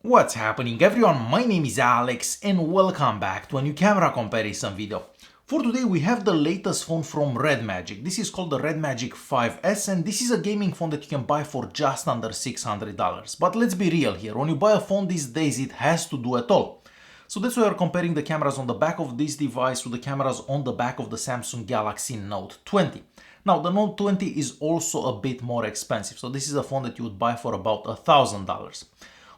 What's happening everyone, my name is Alex and welcome back to a new camera comparison video. For today we have the latest phone from RedMagic. This is called the RedMagic 5S and this is a gaming phone that you can buy for just under $600. But let's be real here, when you buy a phone these days it has to do it all. So that's why we're comparing the cameras on the back of this device with the cameras on the back of the Samsung Galaxy Note 20. Now the Note 20 is also a bit more expensive, so this is a phone that you would buy for about $1,000.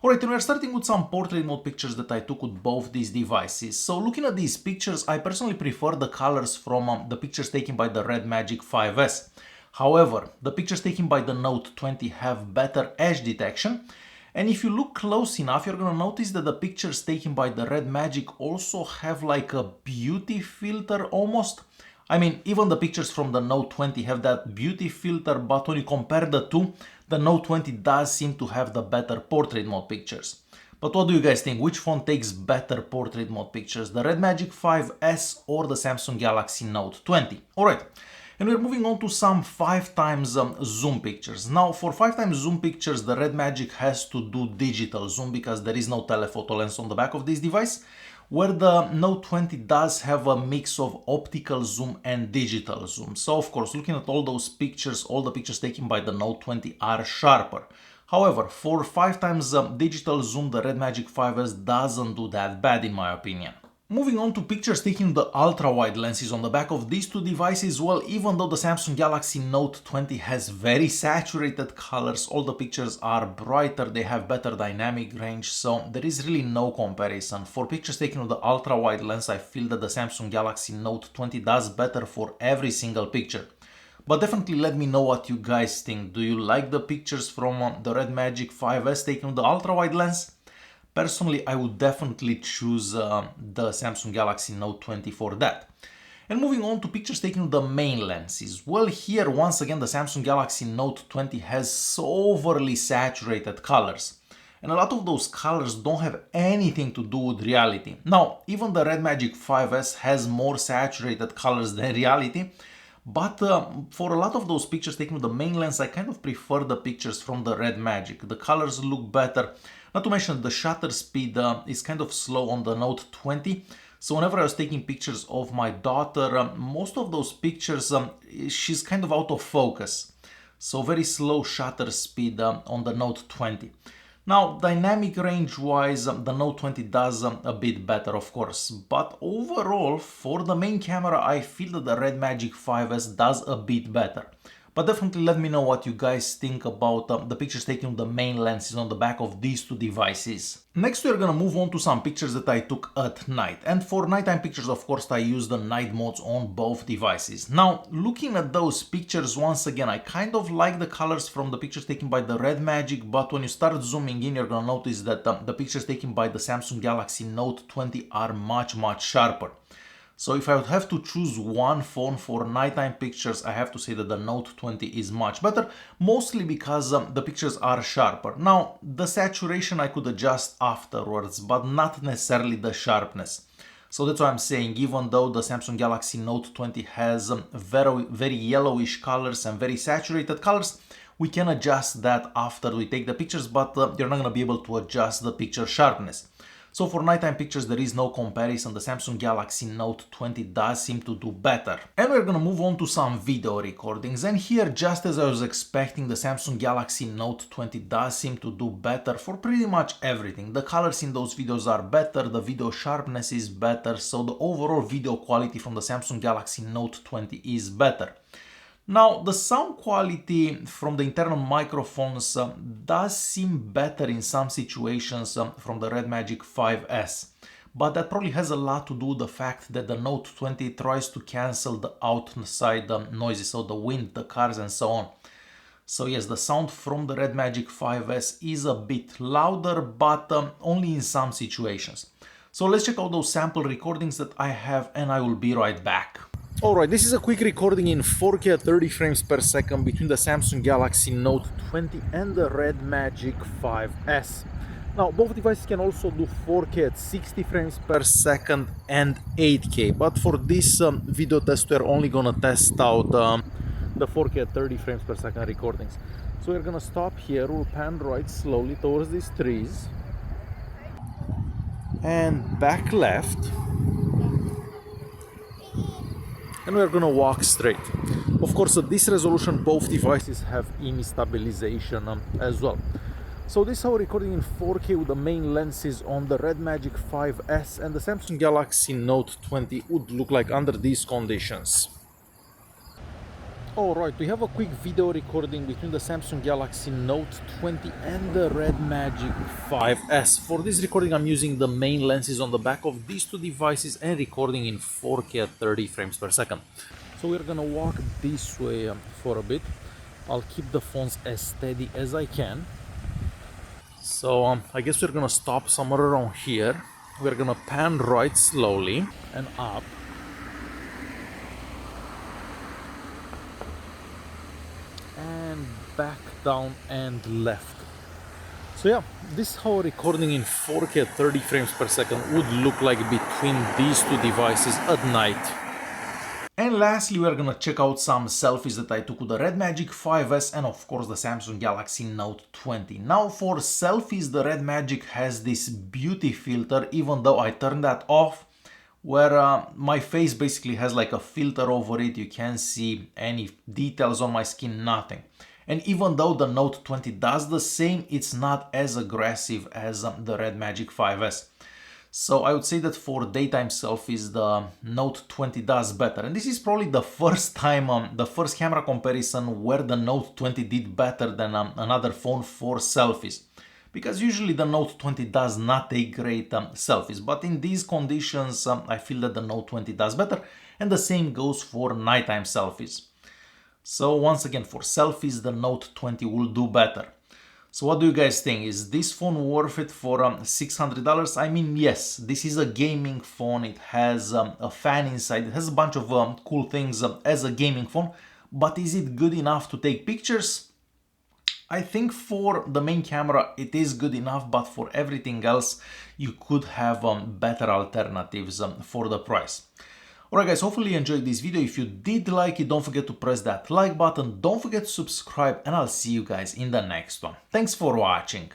Alright, and we're starting with some portrait mode pictures that I took with both these devices. So looking at these pictures, I personally prefer the colors from the pictures taken by the RedMagic 5S. However, the pictures taken by the Note 20 have better edge detection. And if you look close enough, you're gonna notice that the pictures taken by the RedMagic also have like a beauty filter almost. I mean, even the pictures from the Note 20 have that beauty filter, but when you compare the two, the Note 20 does seem to have the better portrait mode pictures. But what do you guys think? Which phone takes better portrait mode pictures? The RedMagic 5S or the Samsung Galaxy Note 20? Alright, and we're moving on to some 5x zoom pictures. Now, for 5x zoom pictures, the RedMagic has to do digital zoom because there is no telephoto lens on the back of this device, where the Note 20 does have a mix of optical zoom and digital zoom. So of course, looking at all those pictures, all the pictures taken by the Note 20 are sharper. However, for 5x digital zoom, the RedMagic 5S doesn't do that bad in my opinion. Moving on to pictures taking the ultra-wide lenses on the back of these two devices, well, even though the Samsung Galaxy Note 20 has very saturated colors, all the pictures are brighter, they have better dynamic range, so there is really no comparison. For pictures taken with the ultra-wide lens, I feel that the Samsung Galaxy Note 20 does better for every single picture. But definitely let me know what you guys think. Do you like the pictures from the RedMagic 5S taken with the ultra-wide lens? Personally, I would definitely choose the Samsung Galaxy Note 20 for that. And moving on to pictures taken with the main lenses. Well, here once again the Samsung Galaxy Note 20 has so overly saturated colors. And a lot of those colors don't have anything to do with reality. Now, even the RedMagic 5S has more saturated colors than reality. But for a lot of those pictures taken with the main lens, I kind of prefer the pictures from the RedMagic. The colors look better. Not to mention the shutter speed is kind of slow on the Note 20. So whenever I was taking pictures of my daughter, most of those pictures, she's kind of out of focus. So very slow shutter speed on the Note 20. Now, dynamic range wise, the Note 20 does a bit better, of course. But overall, for the main camera, I feel that the RedMagic 5S does a bit better. But definitely let me know what you guys think about the pictures taken with the main lenses on the back of these two devices. Next we're gonna move on to some pictures that I took at night. And for nighttime pictures, of course, I use the night modes on both devices. Now, looking at those pictures, once again, I kind of like the colors from the pictures taken by the RedMagic, but when you start zooming in, you're gonna notice that the pictures taken by the Samsung Galaxy Note 20 are much sharper. So if I would have to choose one phone for nighttime pictures, I have to say that the Note 20 is much better, mostly because the pictures are sharper. Now, the saturation I could adjust afterwards, but not necessarily the sharpness. So that's why I'm saying, even though the Samsung Galaxy Note 20 has very yellowish colors and very saturated colors, we can adjust that after we take the pictures, but you're not going to be able to adjust the picture sharpness. So for nighttime pictures, there is no comparison. The Samsung Galaxy Note 20 does seem to do better. And we're gonna move on to some video recordings. And here, just as I was expecting, the Samsung Galaxy Note 20 does seem to do better for pretty much everything. The colors in those videos are better, the video sharpness is better, so the overall video quality from the Samsung Galaxy Note 20 is better. Now, the sound quality from the internal microphones does seem better in some situations from the RedMagic 5S, but that probably has a lot to do with the fact that the Note 20 tries to cancel the outside noises, so the wind, the cars and so on. So yes, the sound from the RedMagic 5S is a bit louder, but only in some situations. So let's check out those sample recordings that I have and I will be right back. Alright, this is a quick recording in 4K at 30 frames per second between the Samsung Galaxy Note 20 and the RedMagic 5S. Now, both devices can also do 4K at 60 frames per second and 8K, but for this video test we're only gonna test out the 4K at 30 frames per second recordings. So we're gonna stop here, we'll pan right slowly towards these trees. and back left, and we're gonna walk straight. Of course, at this resolution both devices have image stabilization as well. So this is how we're recording in 4K with the main lenses on the RedMagic 5S, and the Samsung Galaxy Note 20 would look like under these conditions. Alright, we have a quick video recording between the Samsung Galaxy Note 20 and the RedMagic 5S. For this recording I'm using the main lenses on the back of these two devices and recording in 4K at 30 frames per second. So we're gonna walk this way for a bit. I'll keep the phones as steady as I can. So I guess we're gonna stop somewhere around here. We're gonna pan right slowly and up. And back down and left. So yeah, this is how recording in 4K at 30 frames per second would look like between these two devices at night. And lastly, we're gonna check out some selfies that I took with the RedMagic 5S and of course the Samsung Galaxy Note 20. Now for selfies, the RedMagic has this beauty filter, even though I turned that off, where my face basically has like a filter over it. You can't see any details on my skin, nothing. And even though the Note 20 does the same, it's not as aggressive as the RedMagic 5S. So I would say that for daytime selfies, the Note 20 does better. And this is probably the first time, the first camera comparison where the Note 20 did better than another phone for selfies. Because usually the Note 20 does not take great selfies. But in these conditions, I feel that the Note 20 does better. And the same goes for nighttime selfies. So once again, for selfies, the Note 20 will do better. So what do you guys think? Is this phone worth it for $600? I mean, yes, this is a gaming phone. It has a fan inside. It has a bunch of cool things as a gaming phone. But is it good enough to take pictures? I think for the main camera it is good enough, but for everything else you could have better alternatives for the price. Alright guys, hopefully you enjoyed this video. If you did like it, don't forget to press that like button, don't forget to subscribe, and I'll see you guys in the next one. Thanks for watching.